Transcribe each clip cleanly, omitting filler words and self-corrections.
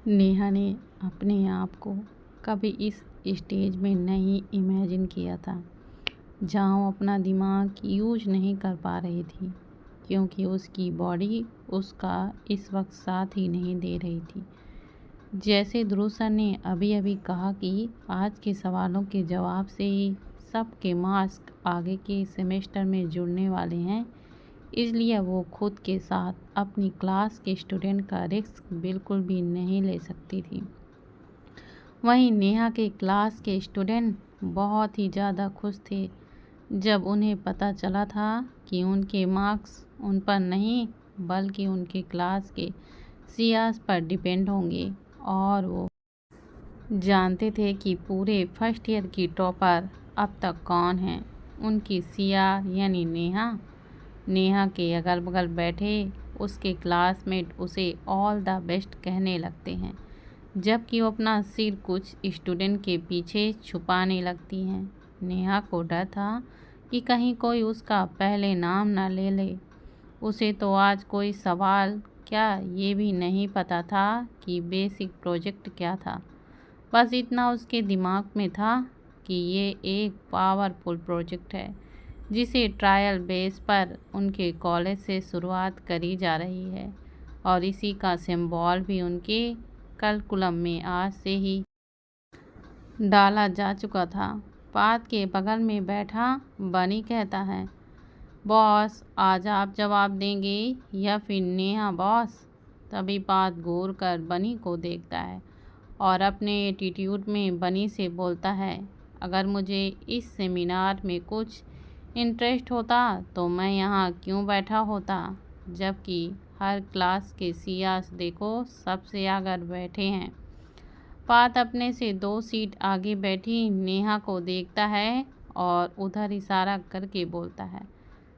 नेहा ने अपने आप को कभी इस स्टेज में नहीं इमेजिन किया था जहाँ वो अपना दिमाग यूज नहीं कर पा रही थी, क्योंकि उसकी बॉडी उसका इस वक्त साथ ही नहीं दे रही थी। जैसे ध्रुव सर ने अभी अभी कहा कि आज के सवालों के जवाब से ही सबके मार्क्स आगे के सेमेस्टर में जुड़ने वाले हैं, इसलिए वो खुद के साथ अपनी क्लास के स्टूडेंट का रिस्क बिल्कुल भी नहीं ले सकती थी। वहीं नेहा के क्लास के स्टूडेंट बहुत ही ज़्यादा खुश थे जब उन्हें पता चला था कि उनके मार्क्स उन पर नहीं बल्कि उनके क्लास के सीआर्स पर डिपेंड होंगे। और वो जानते थे कि पूरे फर्स्ट ईयर की टॉपर अब तक कौन है, उनकी सीआर यानी नेहा। नेहा के अगल बगल बैठे उसके क्लासमेट उसे ऑल द बेस्ट कहने लगते हैं, जबकि वो अपना सिर कुछ स्टूडेंट के पीछे छुपाने लगती हैं। नेहा को डर था कि कहीं कोई उसका पहले नाम ना ले ले। उसे तो आज कोई सवाल क्या ये भी नहीं पता था कि बेसिक प्रोजेक्ट क्या था। बस इतना उसके दिमाग में था कि ये एक पावरफुल प्रोजेक्ट है जिसे ट्रायल बेस पर उनके कॉलेज से शुरुआत करी जा रही है, और इसी का सिंबल भी उनके करिकुलम में आज से ही डाला जा चुका था। पाद के बगल में बैठा बनी कहता है, बॉस आज आप जवाब देंगे या फिर नेहा बॉस? तभी पाद घूर कर बनी को देखता है और अपने एटीट्यूड में बनी से बोलता है, अगर मुझे इस सेमिनार में कुछ इंटरेस्ट होता तो मैं यहाँ क्यों बैठा होता, जबकि हर क्लास के सीआर्स देखो सबसे आगे बैठे हैं। पात अपने से 2 सीट आगे बैठी नेहा को देखता है और उधर इशारा करके बोलता है,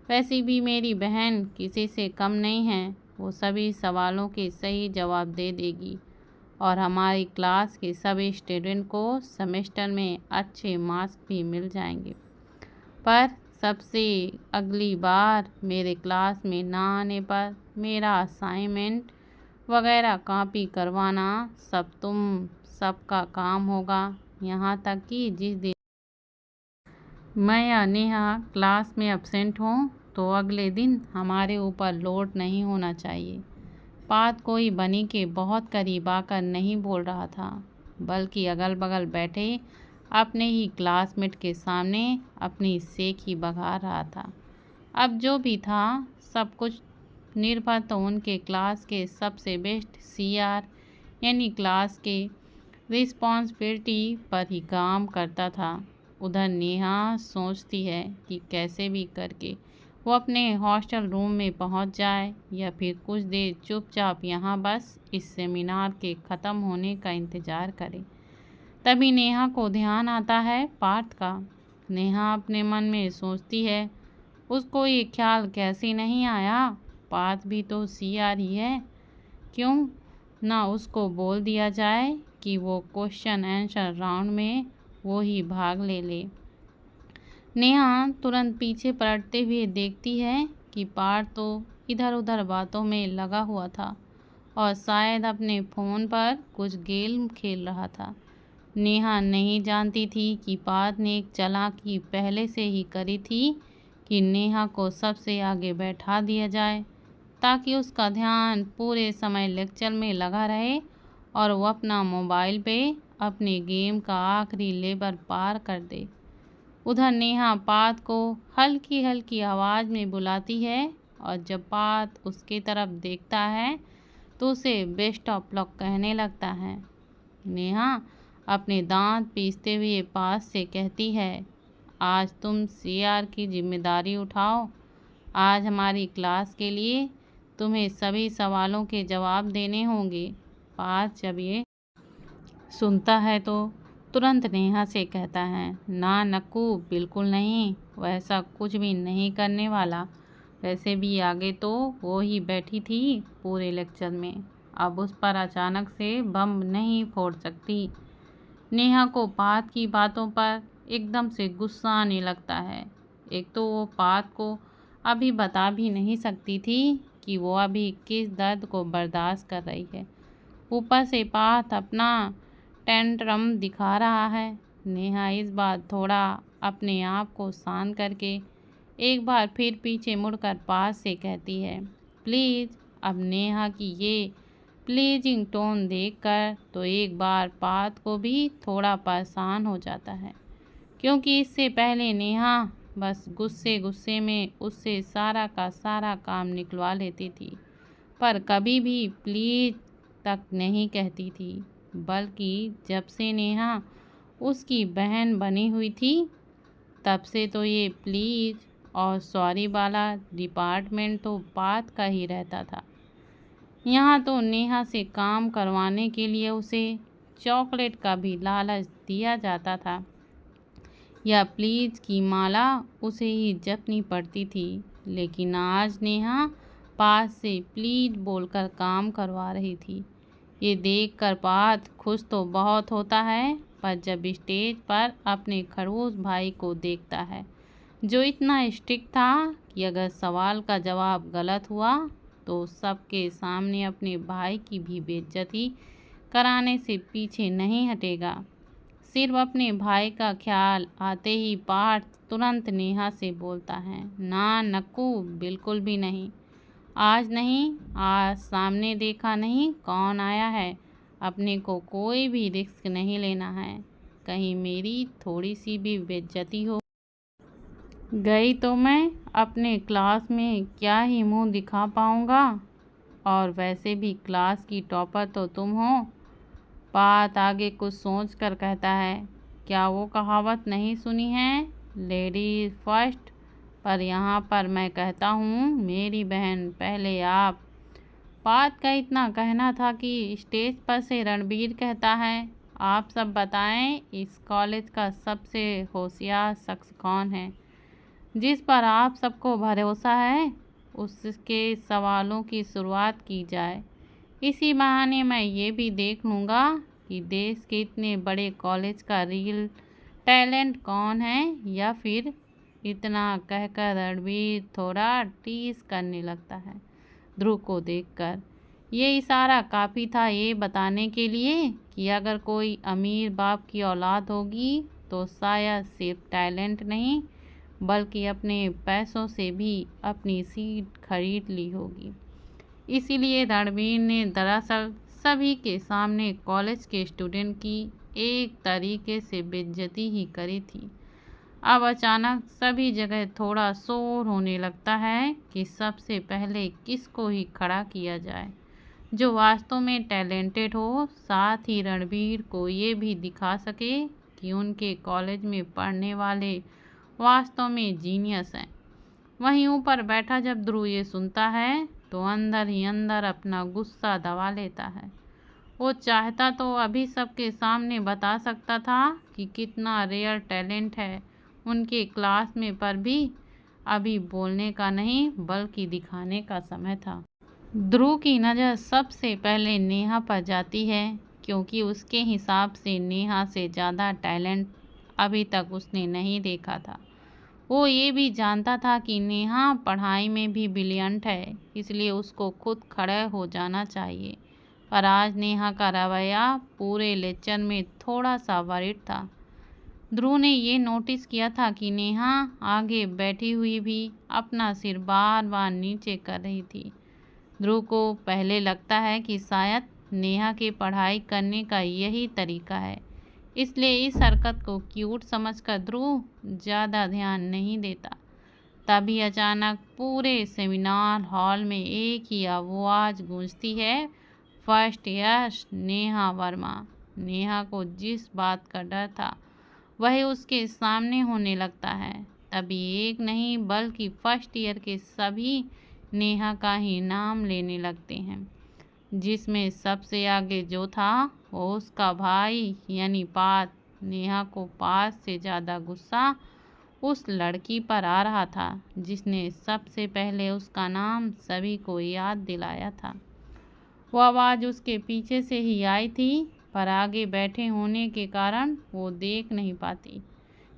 वैसे भी मेरी बहन किसी से कम नहीं है, वो सभी सवालों के सही जवाब दे देगी और हमारी क्लास के सभी स्टूडेंट को सेमेस्टर में अच्छे मार्क्स भी मिल जाएंगे। पर सबसे अगली बार मेरे क्लास में ना आने पर मेरा असाइनमेंट वगैरह कॉपी करवाना सब तुम सबका काम होगा। यहाँ तक कि जिस दिन मैं या नेहा क्लास में एब्सेंट हों तो अगले दिन हमारे ऊपर लोड नहीं होना चाहिए। पात कोई बनी के बहुत करीब आकर नहीं बोल रहा था, बल्कि अगल बगल बैठे अपने ही क्लासमेट के सामने अपनी सेक ही बघा रहा था। अब जो भी था सब कुछ निर्भर तो उनके क्लास के सबसे बेस्ट सीआर यानी क्लास के रिस्पॉन्सिबिलिटी पर ही काम करता था। उधर नेहा सोचती है कि कैसे भी करके वो अपने हॉस्टल रूम में पहुंच जाए या फिर कुछ देर चुपचाप यहाँ बस इस सेमिनार के ख़त्म होने का इंतज़ार करे। तभी नेहा को ध्यान आता है पार्थ का। नेहा अपने मन में सोचती है, उसको ये ख्याल कैसे नहीं आया, पार्थ भी तो सीआर ही है, क्यों ना उसको बोल दिया जाए कि वो क्वेश्चन आंसर राउंड में वो ही भाग ले। नेहा तुरंत पीछे पलटते हुए देखती है कि पार्थ तो इधर उधर बातों में लगा हुआ था और शायद अपने फ़ोन पर कुछ गेम खेल रहा था। नेहा नहीं जानती थी कि पार्थ ने एक चालाकी पहले से ही करी थी कि नेहा को सबसे आगे बैठा दिया जाए ताकि उसका ध्यान पूरे समय लेक्चर में लगा रहे और वो अपना मोबाइल पे अपने गेम का आखिरी लेवल पार कर दे। उधर नेहा पार्थ को हल्की हल्की आवाज़ में बुलाती है और जब पार्थ उसकी तरफ देखता है तो उसे बेस्ट ऑफ लक कहने लगता है। नेहा अपने दांत पीसते हुए पास से कहती है, आज तुम सीआर की जिम्मेदारी उठाओ। आज हमारी क्लास के लिए तुम्हें सभी सवालों के जवाब देने होंगे। पार्थ जब ये सुनता है तो तुरंत नेहा से कहता है, ना नक्कू बिल्कुल नहीं, वैसा कुछ भी नहीं करने वाला। वैसे भी आगे तो वो ही बैठी थी पूरे लेक्चर में, अब उस पर अचानक से बम नहीं फोड़ सकती। नेहा को पार्थ की बातों पर एकदम से गुस्सा आने लगता है। एक तो वो पार्थ को अभी बता भी नहीं सकती थी कि वो अभी किस दर्द को बर्दाश्त कर रही है, ऊपर से पार्थ अपना टेंट्रम दिखा रहा है। नेहा इस बार थोड़ा अपने आप को शांत करके एक बार फिर पीछे मुड़कर पार्थ से कहती है, प्लीज़। अब नेहा की ये प्लीजिंग टोन देखकर तो एक बार पार्थ को भी थोड़ा परेशान हो जाता है, क्योंकि इससे पहले नेहा बस गुस्से गुस्से में उससे सारा का सारा काम निकलवा लेती थी, पर कभी भी प्लीज तक नहीं कहती थी। बल्कि जब से नेहा उसकी बहन बनी हुई थी, तब से तो ये प्लीज और सॉरी वाला डिपार्टमेंट तो बात का ही रहता था। यहाँ तो नेहा से काम करवाने के लिए उसे चॉकलेट का भी लालच दिया जाता था। या प्लीज की माला उसे ही जपनी पड़ती थी। लेकिन आज नेहा पास से प्लीज बोलकर काम करवा रही थी। ये देखकर पार्थ खुश तो बहुत होता है, पर जब स्टेज पर अपने खड़ूस भाई को देखता है, जो इतना स्ट्रिक्ट था कि अगर सवाल का जवाब गलत हुआ तो सबके सामने अपने भाई की भी बेइज्जती कराने से पीछे नहीं हटेगा। सिर्फ अपने भाई का ख्याल आते ही पार्थ तुरंत नेहा से बोलता है, ना नक्कू, बिल्कुल भी नहीं। आज नहीं, आज सामने देखा नहीं कौन आया है। अपने को कोई भी रिस्क नहीं लेना है, कहीं मेरी थोड़ी सी भी बेइज्जती हो गई तो मैं अपने क्लास में क्या ही मुंह दिखा पाऊंगा। और वैसे भी क्लास की टॉपर तो तुम हो। पार्थ आगे कुछ सोच कर कहता है, क्या वो कहावत नहीं सुनी है, लेडीज फर्स्ट। पर यहाँ पर मैं कहता हूँ, मेरी बहन पहले आप। पार्थ का इतना कहना था कि स्टेज पर से रणबीर कहता है, आप सब बताएं, इस कॉलेज का सबसे होशियार शख्स कौन है, जिस पर आप सबको भरोसा है। उसके सवालों की शुरुआत की जाए। इसी बहाने मैं ये भी देख लूँगा कि देश के इतने बड़े कॉलेज का रियल टैलेंट कौन है। या फिर इतना कहकर रणबीर थोड़ा टीज करने लगता है ध्रुव को देखकर। ये इशारा काफ़ी था ये बताने के लिए कि अगर कोई अमीर बाप की औलाद होगी तो शायद सिर्फ टैलेंट नहीं, बल्कि अपने पैसों से भी अपनी सीट खरीद ली होगी। इसीलिए रणबीर ने दरअसल सभी के सामने कॉलेज के स्टूडेंट की एक तरीके से बेइज्जती ही करी थी। अब अचानक सभी जगह थोड़ा शोर होने लगता है कि सबसे पहले किसको ही खड़ा किया जाए जो वास्तव में टैलेंटेड हो, साथ ही रणबीर को ये भी दिखा सके कि उनके कॉलेज में पढ़ने वाले वास्तव में जीनियस हैं। वहीं ऊपर बैठा जब ध्रुव ये सुनता है तो अंदर ही अंदर अपना गुस्सा दबा लेता है। वो चाहता तो अभी सबके सामने बता सकता था कि कितना रेयर टैलेंट है उनके क्लास में, पर भी अभी बोलने का नहीं बल्कि दिखाने का समय था। ध्रुव की नज़र सबसे पहले नेहा पर जाती है, क्योंकि उसके हिसाब से नेहा से ज़्यादा टैलेंट अभी तक उसने नहीं देखा था। वो ये भी जानता था कि नेहा पढ़ाई में भी ब्रिलियंट है, इसलिए उसको खुद खड़े हो जाना चाहिए। पर आज नेहा का रवैया पूरे लेक्चर में थोड़ा सा वरिड था। ध्रुव ने ये नोटिस किया था कि नेहा आगे बैठी हुई भी अपना सिर बार बार नीचे कर रही थी। ध्रुव को पहले लगता है कि शायद नेहा के पढ़ाई करने का यही तरीका है, इसलिए इस हरकत को क्यूट समझकर ध्रुव ज़्यादा ध्यान नहीं देता। तभी अचानक पूरे सेमिनार हॉल में एक ही आवाज़ गूंजती है, फर्स्ट ईयर नेहा वर्मा। नेहा को जिस बात का डर था वह उसके सामने होने लगता है। तभी एक नहीं बल्कि फर्स्ट ईयर के सभी नेहा का ही नाम लेने लगते हैं, जिसमें सबसे आगे जो था वो उसका भाई यानी पार्थ। नेहा को पार्थ से ज़्यादा गुस्सा उस लड़की पर आ रहा था जिसने सबसे पहले उसका नाम सभी को याद दिलाया था। वो आवाज़ उसके पीछे से ही आई थी, पर आगे बैठे होने के कारण वो देख नहीं पाती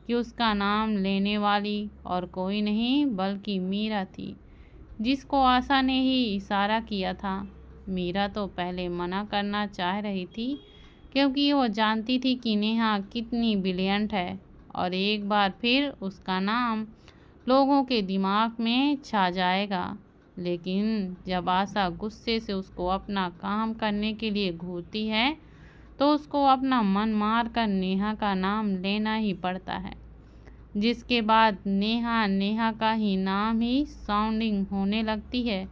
कि उसका नाम लेने वाली और कोई नहीं बल्कि मीरा थी, जिसको आशा ने ही इशारा किया था। मीरा तो पहले मना करना चाह रही थी क्योंकि वो जानती थी कि नेहा कितनी ब्रिलियंट है और एक बार फिर उसका नाम लोगों के दिमाग में छा जाएगा। लेकिन जब आशा गुस्से से उसको अपना काम करने के लिए घूरती है तो उसको अपना मन मार कर नेहा का नाम लेना ही पड़ता है, जिसके बाद नेहा नेहा का ही नाम ही साउंडिंग होने लगती है।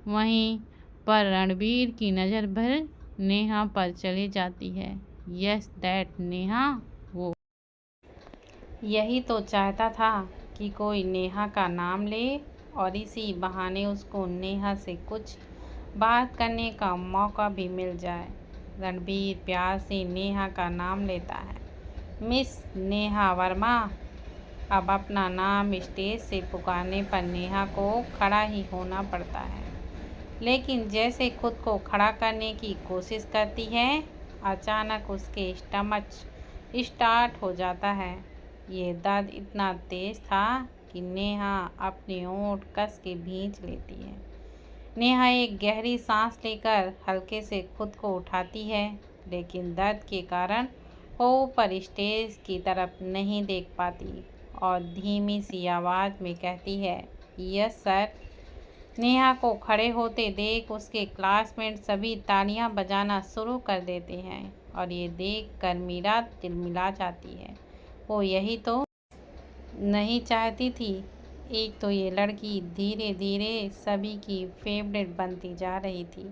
वहीं पर रणबीर की नज़र भर नेहा पर चली जाती है। यस दैट नेहा, वो यही तो चाहता था कि कोई नेहा का नाम ले और इसी बहाने उसको नेहा से कुछ बात करने का मौका भी मिल जाए। रणबीर प्यार से नेहा का नाम लेता है। मिस नेहा वर्मा। अब अपना नाम स्टेज से पुकारने पर नेहा को खड़ा ही होना पड़ता है, लेकिन जैसे खुद को खड़ा करने की कोशिश करती है, अचानक उसके स्टमच स्टार्ट हो जाता है। ये दर्द इतना तेज था कि नेहा अपने होंठ कस के भींच लेती है। नेहा एक गहरी सांस लेकर हल्के से खुद को उठाती है, लेकिन दर्द के कारण वो ऊपर स्टेज की तरफ नहीं देख पाती और धीमी सी आवाज़ में कहती है, यस सर। नेहा को खड़े होते देख उसके क्लासमेट सभी तालियां बजाना शुरू कर देते हैं और ये देखकर मीरा तिलमिला जाती है। वो यही तो नहीं चाहती थी। एक तो ये लड़की धीरे धीरे सभी की फेवरेट बनती जा रही थी,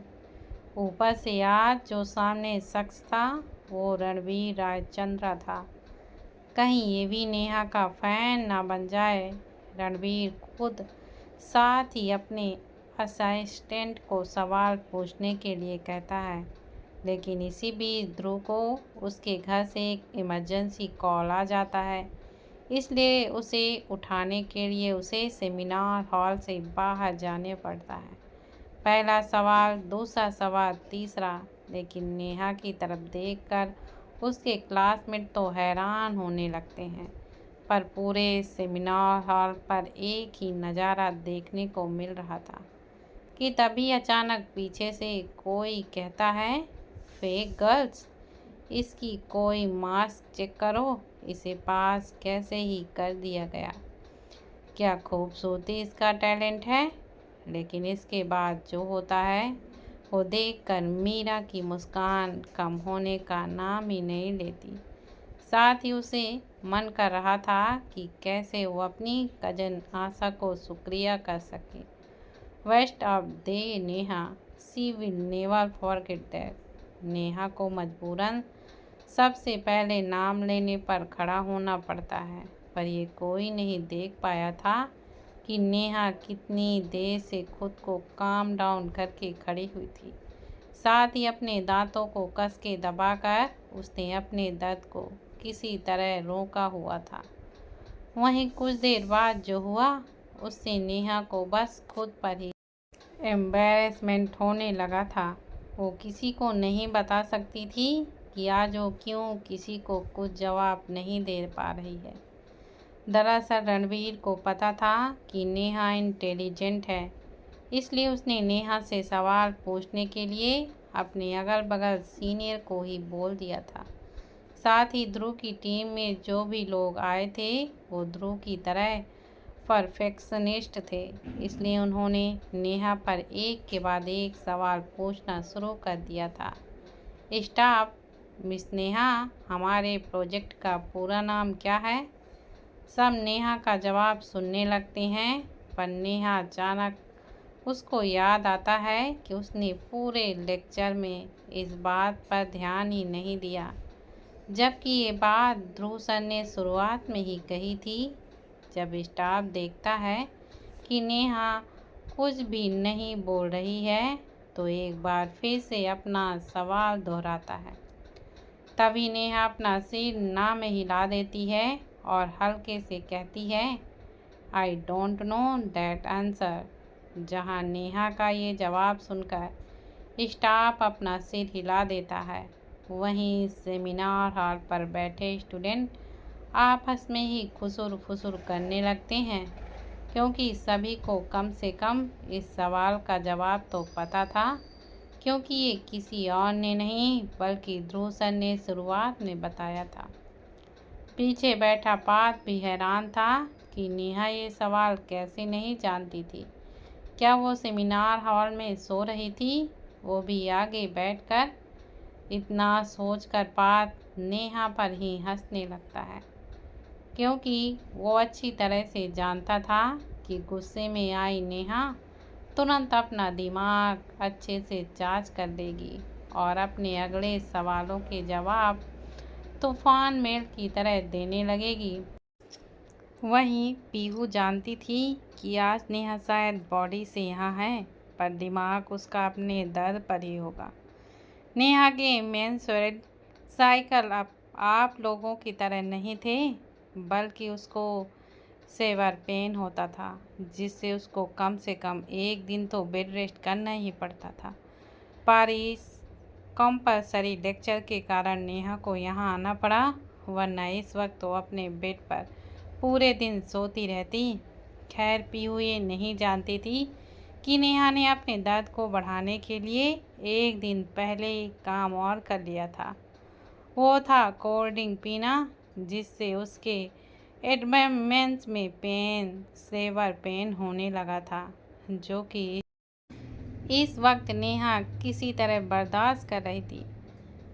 ऊपर से आज जो सामने शख्स था वो रणवीर रायचंद्रा था। कहीं ये भी नेहा का फैन ना बन जाए। रणवीर खुद साथ ही अपने असिस्टेंट को सवाल पूछने के लिए कहता है, लेकिन इसी बीच ध्रुव को उसके घर से एक इमरजेंसी कॉल आ जाता है, इसलिए उसे उठाने के लिए उसे सेमिनार हॉल से बाहर जाने पड़ता है। पहला सवाल, दूसरा सवाल, तीसरा, लेकिन नेहा की तरफ देखकर उसके क्लासमेट तो हैरान होने लगते हैं। पर पूरे सेमिनार हॉल पर एक ही नज़ारा देखने को मिल रहा था कि तभी अचानक पीछे से कोई कहता है, फेक गर्ल्स, इसकी कोई मास्क चेक करो, इसे पास कैसे ही कर दिया गया। क्या खूबसूरती इसका टैलेंट है। लेकिन इसके बाद जो होता है वो देखकर मीरा की मुस्कान कम होने का नाम ही नहीं लेती। साथ ही उसे मन कर रहा था कि कैसे वो अपनी कजन आशा को शुक्रिया कर सके। West of day Neha, she will never forget that. Neha को मजबूरन सबसे पहले नाम लेने पर खड़ा होना पड़ता है, पर ये कोई नहीं देख पाया था कि नेहा कितनी देर से खुद को काम डाउन करके खड़ी हुई थी। साथ ही अपने दांतों को कस के दबाकर उसने अपने दर्द को किसी तरह रोका हुआ था। वहीं कुछ देर बाद जो हुआ उससे नेहा को बस खुद पर ही एम्बैरेसमेंट होने लगा था। वो किसी को नहीं बता सकती थी कि आज वो क्यों किसी को कुछ जवाब नहीं दे पा रही है। दरअसल रणवीर को पता था कि नेहा इंटेलिजेंट है, इसलिए उसने नेहा से सवाल पूछने के लिए अपने अगल बगल सीनियर को ही बोल दिया था। साथ ही ध्रुव की टीम में जो भी लोग आए थे वो ध्रुव की तरह परफेक्शनिस्ट थे, इसलिए उन्होंने नेहा पर एक के बाद एक सवाल पूछना शुरू कर दिया था। स्टाफ, मिस नेहा, हमारे प्रोजेक्ट का पूरा नाम क्या है। सब नेहा का जवाब सुनने लगते हैं, पर नेहा अचानक उसको याद आता है कि उसने पूरे लेक्चर में इस बात पर ध्यान ही नहीं दिया, जबकि ये बात ध्रुव सर ने शुरुआत में ही कही थी। जब स्टाफ देखता है कि नेहा कुछ भी नहीं बोल रही है तो एक बार फिर से अपना सवाल दोहराता है। तभी नेहा अपना सिर ना में हिला देती है और हल्के से कहती है, I don't know that answer. जहां नेहा का ये जवाब सुनकर स्टाफ अपना सिर हिला देता है, वहीं सेमिनार हॉल पर बैठे स्टूडेंट आपस में ही खुसुर फुसुर करने लगते हैं, क्योंकि सभी को कम से कम इस सवाल का जवाब तो पता था क्योंकि ये किसी और ने नहीं बल्कि ध्रुव सर ने शुरुआत में बताया था। पीछे बैठा पार्थ भी हैरान था कि नेहा ये सवाल कैसे नहीं जानती थी। क्या वो सेमिनार हॉल में सो रही थी? वो भी आगे बैठकर। इतना सोचकर पार्थ नेहा पर ही हंसने लगता है, क्योंकि वो अच्छी तरह से जानता था कि गुस्से में आई नेहा तुरंत अपना दिमाग अच्छे से जांच कर देगी और अपने अगले सवालों के जवाब तूफान मेल की तरह देने लगेगी। वहीं पीहू जानती थी कि आज नेहा शायद बॉडी से यहाँ है, पर दिमाग उसका अपने दर्द पर ही होगा। नेहा के मेंस्ट्रुअल साइकिल आप लोगों की तरह नहीं थे, बल्कि उसको सेवर पेन होता था, जिससे उसको कम से कम एक दिन तो बेड रेस्ट करना ही पड़ता था। पर इस कंपल्सरी लेक्चर के कारण नेहा को यहाँ आना पड़ा, वरना इस वक्त तो अपने बेड पर पूरे दिन सोती रहती। खैर पीहू ये नहीं जानती थी कि नेहा ने अपने दर्द को बढ़ाने के लिए एक दिन पहले काम और कर लिया था। वो था कोल्ड ड्रिंक पीना, जिससे उसके एडमेंस में सेवर पेन होने लगा था, जो कि इस वक्त नेहा किसी तरह बर्दाश्त कर रही थी।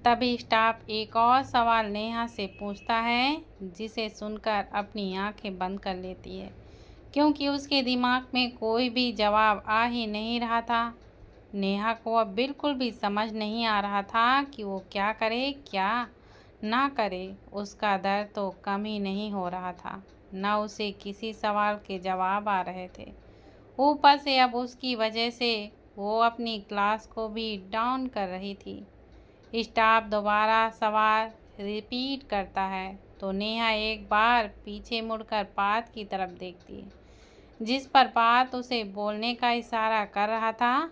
तभी स्टाफ एक और सवाल नेहा से पूछता है, जिसे सुनकर अपनी आंखें बंद कर लेती है, क्योंकि उसके दिमाग में कोई भी जवाब आ ही नहीं रहा था। नेहा को अब बिल्कुल भी समझ नहीं आ रहा था कि वो क्या करे क्या ना करे। उसका दर्द तो कम ही नहीं हो रहा था, न उसे किसी सवाल के जवाब आ रहे थे। ऊपर से अब उसकी वजह से वो अपनी क्लास को भी डाउन कर रही थी। स्टाफ दोबारा सवाल रिपीट करता है तो नेहा एक बार पीछे मुड़कर पार्थ की तरफ देखती है, जिस पर पार्थ उसे बोलने का इशारा कर रहा था,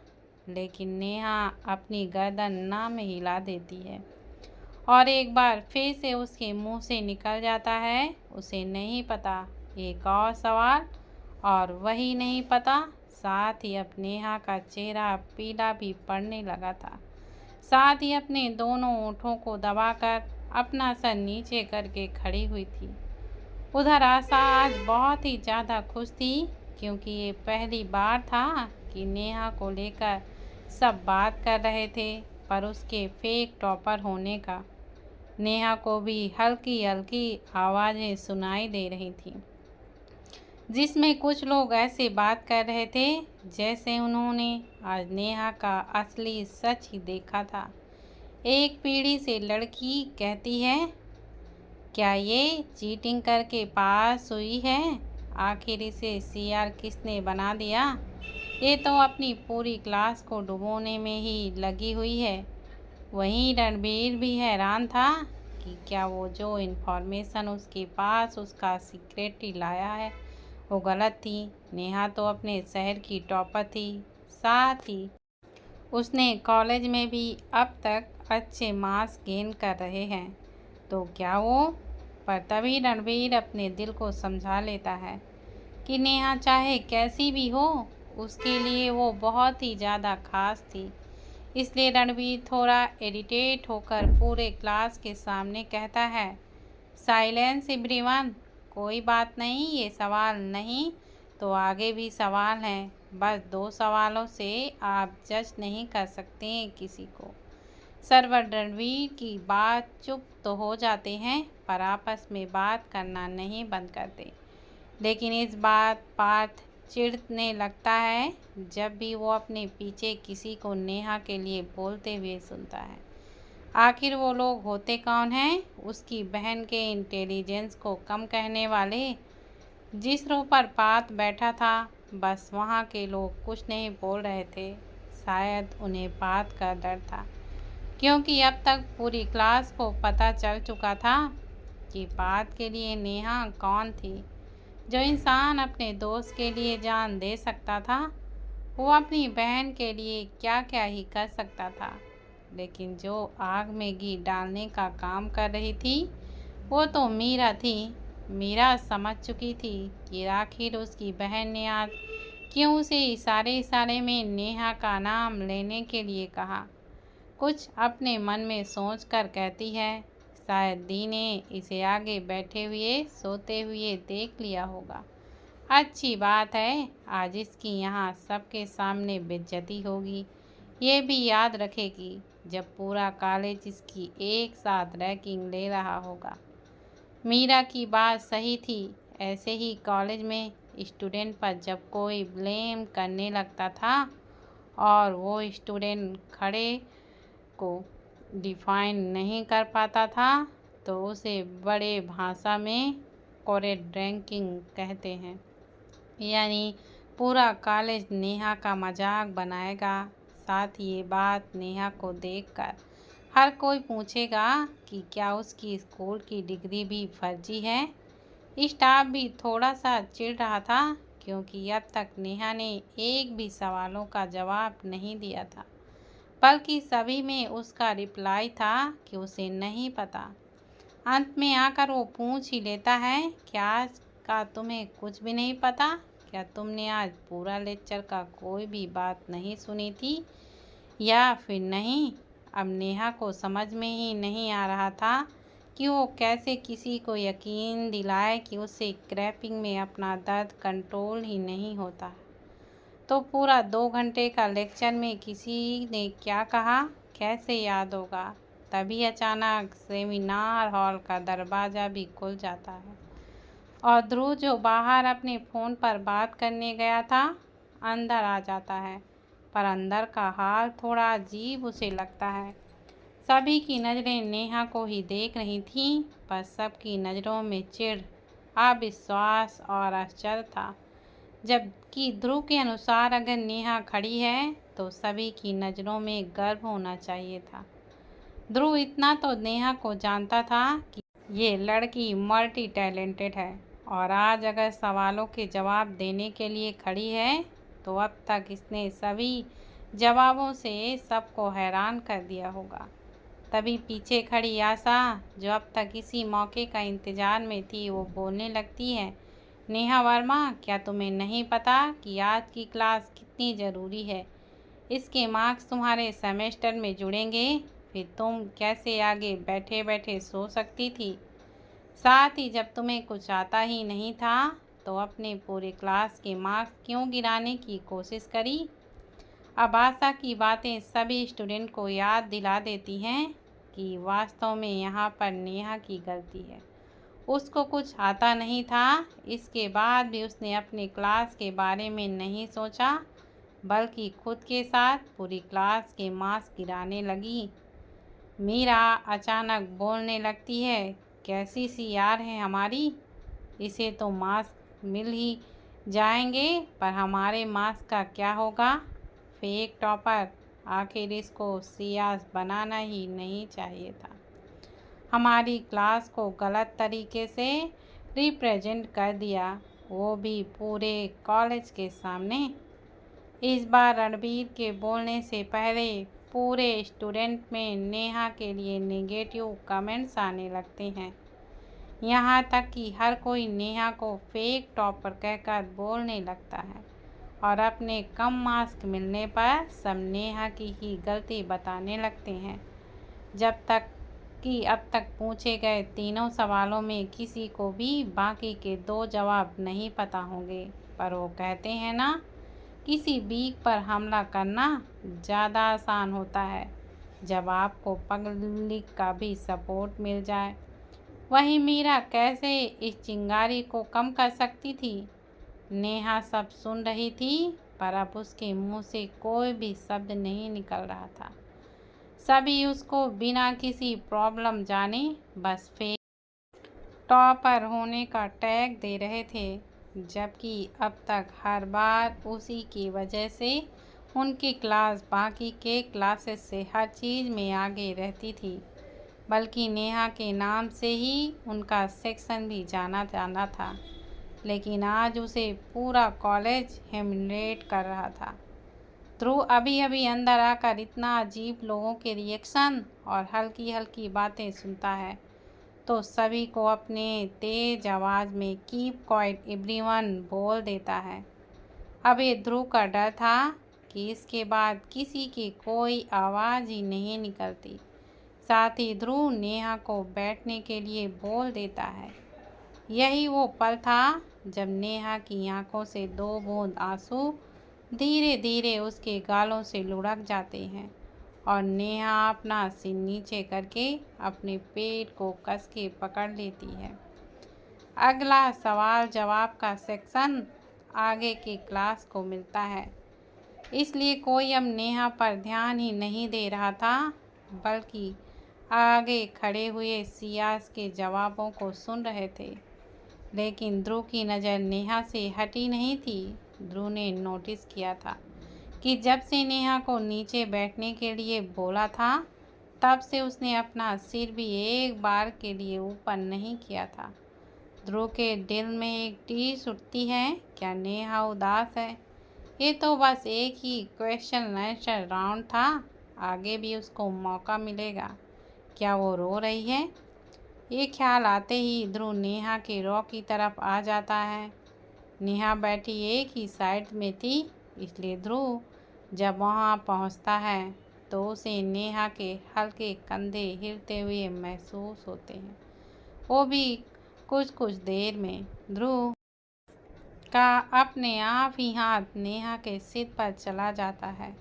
लेकिन नेहा अपनी गर्दन ना में हिला देती है और एक बार फिर से उसके मुंह से निकल जाता है, उसे नहीं पता। एक और सवाल और वही नहीं पता। साथ ही अब नेहा का चेहरा पीला भी पड़ने लगा था, साथ ही अपने दोनों ओंठों को दबाकर अपना सर नीचे करके खड़ी हुई थी। उधर आशा आज बहुत ही ज़्यादा खुश थी, क्योंकि ये पहली बार था कि नेहा को लेकर सब बात कर रहे थे, पर उसके फेक टॉपर होने का। नेहा को भी हल्की हल्की आवाज़ें सुनाई दे रही थीं, जिसमें कुछ लोग ऐसे बात कर रहे थे जैसे उन्होंने आज नेहा का असली सच ही देखा था। एक पीढ़ी से लड़की कहती है, क्या ये चीटिंग करके पास हुई है? आखिर इसे सीआर किसने बना दिया? ये तो अपनी पूरी क्लास को डुबोने में ही लगी हुई है। वहीं रणबीर भी हैरान था कि क्या वो जो इन्फॉर्मेशन उसके पास उसका सीक्रेटली लाया है वो गलत थी। नेहा तो अपने शहर की टॉपर थी, साथ ही उसने कॉलेज में भी अब तक अच्छे मार्क्स गेन कर रहे हैं, तो क्या वो। पर तभी रणबीर अपने दिल को समझा लेता है कि नेहा चाहे कैसी भी हो, उसके लिए वो बहुत ही ज़्यादा खास थी। इसलिए रणबीर थोड़ा इरिटेट होकर पूरे क्लास के सामने कहता है, साइलेंस एवरीवन। कोई बात नहीं, ये सवाल नहीं तो आगे भी सवाल हैं। बस 2 सवालों से आप जज नहीं कर सकते हैं किसी को। सर्वर रणवीर की बात चुप तो हो जाते हैं, पर आपस में बात करना नहीं बंद करते। लेकिन इस बात पार्थ चिढ़ने लगता है जब भी वो अपने पीछे किसी को नेहा के लिए बोलते हुए सुनता है। आखिर वो लोग होते कौन हैं? उसकी बहन के इंटेलिजेंस को कम कहने वाले। जिस रो पर पार्थ बैठा था, बस वहाँ के लोग कुछ नहीं बोल रहे थे। शायद उन्हें पार्थ का डर था, क्योंकि अब तक पूरी क्लास को पता चल चुका था कि पार्थ के लिए नेहा कौन थी। जो इंसान अपने दोस्त के लिए जान दे सकता था, वो अपनी बहन के लिए क्या क्या ही कर सकता था। लेकिन जो आग में घी डालने का काम कर रही थी, वो तो मीरा थी। मीरा समझ चुकी थी कि आखिर उसकी बहन ने आज क्यों उसे इशारे इशारे में नेहा का नाम लेने के लिए कहा। कुछ अपने मन में सोच कर कहती है, शायद दी ने इसे आगे बैठे हुए सोते हुए देख लिया होगा। अच्छी बात है, आज इसकी यहाँ सबके सामने बेइज्जती होगी। ये भी याद रखेगी जब पूरा कॉलेज इसकी एक साथ रैंकिंग ले रहा होगा। मीरा की बात सही थी। ऐसे ही कॉलेज में स्टूडेंट पर जब कोई ब्लेम करने लगता था और वो स्टूडेंट खड़े को डिफाइन नहीं कर पाता था तो उसे बड़े भाषा में कोरेट रैंकिंग कहते हैं। यानी पूरा कॉलेज नेहा का मजाक बनाएगा। साथ ही ये बात नेहा को देखकर हर कोई पूछेगा कि क्या उसकी स्कूल की डिग्री भी फर्जी है। स्टाफ भी थोड़ा सा चिढ़ रहा था क्योंकि अब तक नेहा ने एक भी सवालों का जवाब नहीं दिया था, बल्कि सभी में उसका रिप्लाई था कि उसे नहीं पता। अंत में आकर वो पूछ ही लेता है, क्या आज का तुम्हें कुछ भी नहीं पता? क्या तुमने आज पूरा लेक्चर का कोई भी बात नहीं सुनी थी या फिर नहीं? अब नेहा को समझ में ही नहीं आ रहा था कि वो कैसे किसी को यकीन दिलाए कि उसे क्रैपिंग में अपना दर्द कंट्रोल ही नहीं होता। तो पूरा 2 घंटे का लेक्चर में किसी ने क्या कहा कैसे याद होगा। तभी अचानक सेमिनार हॉल का दरवाज़ा भी खुल जाता है और ध्रुव जो बाहर अपने फ़ोन पर बात करने गया था अंदर आ जाता है। पर अंदर का हाल थोड़ा अजीब उसे लगता है। सभी की नज़रें नेहा को ही देख रही थीं, पर सबकी नज़रों में चिढ़, अविश्वास और आश्चर्य था। जबकि ध्रुव के अनुसार अगर नेहा खड़ी है तो सभी की नज़रों में गर्व होना चाहिए था। ध्रुव इतना तो नेहा को जानता था कि ये लड़की मल्टी टैलेंटेड है और आज अगर सवालों के जवाब देने के लिए खड़ी है तो अब तक इसने सभी जवाबों से सबको हैरान कर दिया होगा। तभी पीछे खड़ी आशा, जो अब तक इसी मौके का इंतजार में थी, वो बोलने लगती है, नेहा वर्मा, क्या तुम्हें नहीं पता कि आज की क्लास कितनी ज़रूरी है? इसके मार्क्स तुम्हारे सेमेस्टर में जुड़ेंगे, फिर तुम कैसे आगे बैठे बैठे सो सकती थी? साथ ही जब तुम्हें कुछ आता ही नहीं था तो अपने पूरे क्लास के मार्क्स क्यों गिराने की कोशिश करी? अब आशा की बातें सभी स्टूडेंट को याद दिला देती हैं कि वास्तव में यहाँ पर नेहा की गलती है। उसको कुछ आता नहीं था, इसके बाद भी उसने अपने क्लास के बारे में नहीं सोचा, बल्कि खुद के साथ पूरी क्लास के मार्क्स गिराने लगी। मीरा अचानक बोलने लगती है, कैसी सी यार है हमारी, इसे तो मार्क्स मिल ही जाएंगे, पर हमारे मार्क्स का क्या होगा? फेक टॉपर, आखिर इसको सियास बनाना ही नहीं चाहिए था। हमारी क्लास को गलत तरीके से रिप्रेजेंट कर दिया, वो भी पूरे कॉलेज के सामने। इस बार रणबीर के बोलने से पहले पूरे स्टूडेंट में नेहा के लिए नेगेटिव कमेंट्स आने लगते हैं। यहाँ तक कि हर कोई नेहा को फेक टॉपर कहकर बोलने लगता है और अपने कम मार्क्स मिलने पर सब नेहा की ही गलती बताने लगते हैं। जब तक कि अब तक पूछे गए तीनों सवालों में किसी को भी बाकी के 2 जवाब नहीं पता होंगे, पर वो कहते हैं ना, किसी बीक पर हमला करना ज़्यादा आसान होता है जब आपको पब्लिक का भी सपोर्ट मिल जाए। वहीं मीरा कैसे इस चिंगारी को कम कर सकती थी? नेहा सब सुन रही थी, पर अब उसके मुंह से कोई भी शब्द नहीं निकल रहा था। सभी उसको बिना किसी प्रॉब्लम जाने बस फेक टॉपर होने का टैग दे रहे थे, जबकि अब तक हर बार उसी की वजह से उनकी क्लास बाकी के क्लासेस से हर चीज़ में आगे रहती थी, बल्कि नेहा के नाम से ही उनका सेक्शन भी जाना जाना था। लेकिन आज उसे पूरा कॉलेज ह्यूमिलेट कर रहा था। ध्रुव अभी अभी अंदर आकर इतना अजीब लोगों के रिएक्शन और हल्की हल्की बातें सुनता है तो सभी को अपने तेज आवाज़ में कीप क्वाइट एवरीवन बोल देता है। अब ये ध्रुव का डर था कि इसके बाद किसी की कोई आवाज़ ही नहीं निकलती। साथ ही ध्रुव नेहा को बैठने के लिए बोल देता है। यही वो पल था जब नेहा की आंखों से 2 बूंद आंसू धीरे धीरे उसके गालों से लुढ़क जाते हैं और नेहा अपना सिर नीचे करके अपने पेट को कस के पकड़ लेती है। अगला सवाल जवाब का सेक्शन आगे की क्लास को मिलता है, इसलिए कोई अब नेहा पर ध्यान ही नहीं दे रहा था, बल्कि आगे खड़े हुए सियाज के जवाबों को सुन रहे थे। लेकिन ध्रुव की नज़र नेहा से हटी नहीं थी। ध्रुव ने नोटिस किया था कि जब से नेहा को नीचे बैठने के लिए बोला था, तब से उसने अपना सिर भी एक बार के लिए ऊपर नहीं किया था। ध्रुव के दिल में एक टीस उठती है, क्या नेहा उदास है? ये तो बस एक ही क्वेश्चन आंसर राउंड था, आगे भी उसको मौका मिलेगा। क्या वो रो रही है? ये ख्याल आते ही ध्रुव नेहा के रो की तरफ आ जाता है। नेहा बैठी एक ही साइड में थी, इसलिए ध्रुव जब वहाँ पहुँचता है तो उसे नेहा के हल्के कंधे हिलते हुए महसूस होते हैं, वो भी कुछ कुछ देर में। ध्रुव का अपने आप ही हाथ नेहा के सिर पर चला जाता है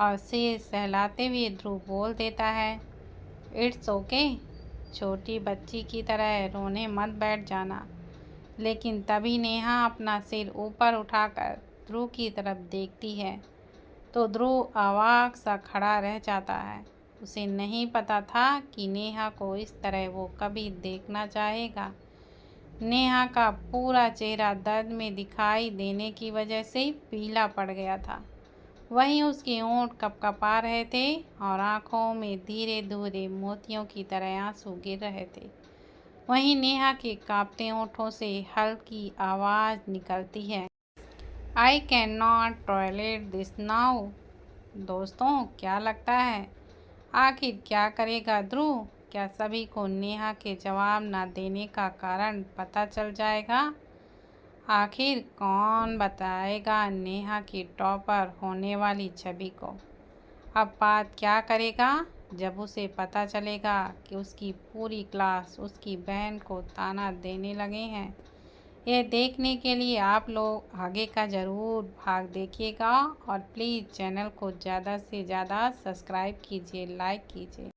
और सिर सहलाते हुए ध्रुव बोल देता है, इट्स ओके, छोटी बच्ची की तरह रोने मत बैठ जाना। लेकिन तभी नेहा अपना सिर ऊपर उठाकर ध्रुव की तरफ देखती है तो ध्रुव अवाक सा खड़ा रह जाता है। उसे नहीं पता था कि नेहा को इस तरह वो कभी देखना चाहेगा। नेहा का पूरा चेहरा दर्द में दिखाई देने की वजह से पीला पड़ गया था। वहीं उसके होंठ कपकपा रहे थे और आंखों में धीरे धीरे मोतियों की तरह आंसू गिर रहे थे। वहीं नेहा के कांपते होंठों से हल्की आवाज़ निकलती है, I can not toilet this now. दोस्तों, क्या लगता है आखिर क्या करेगा ध्रुव? क्या सभी को नेहा के जवाब न देने का कारण पता चल जाएगा? आखिर कौन बताएगा नेहा की टॉपर होने वाली छवि को? अब बात क्या करेगा जब उसे पता चलेगा कि उसकी पूरी क्लास उसकी बहन को ताना देने लगे हैं? यह देखने के लिए आप लोग आगे का ज़रूर भाग देखिएगा और प्लीज़ चैनल को ज़्यादा से ज़्यादा सब्सक्राइब कीजिए, लाइक कीजिए।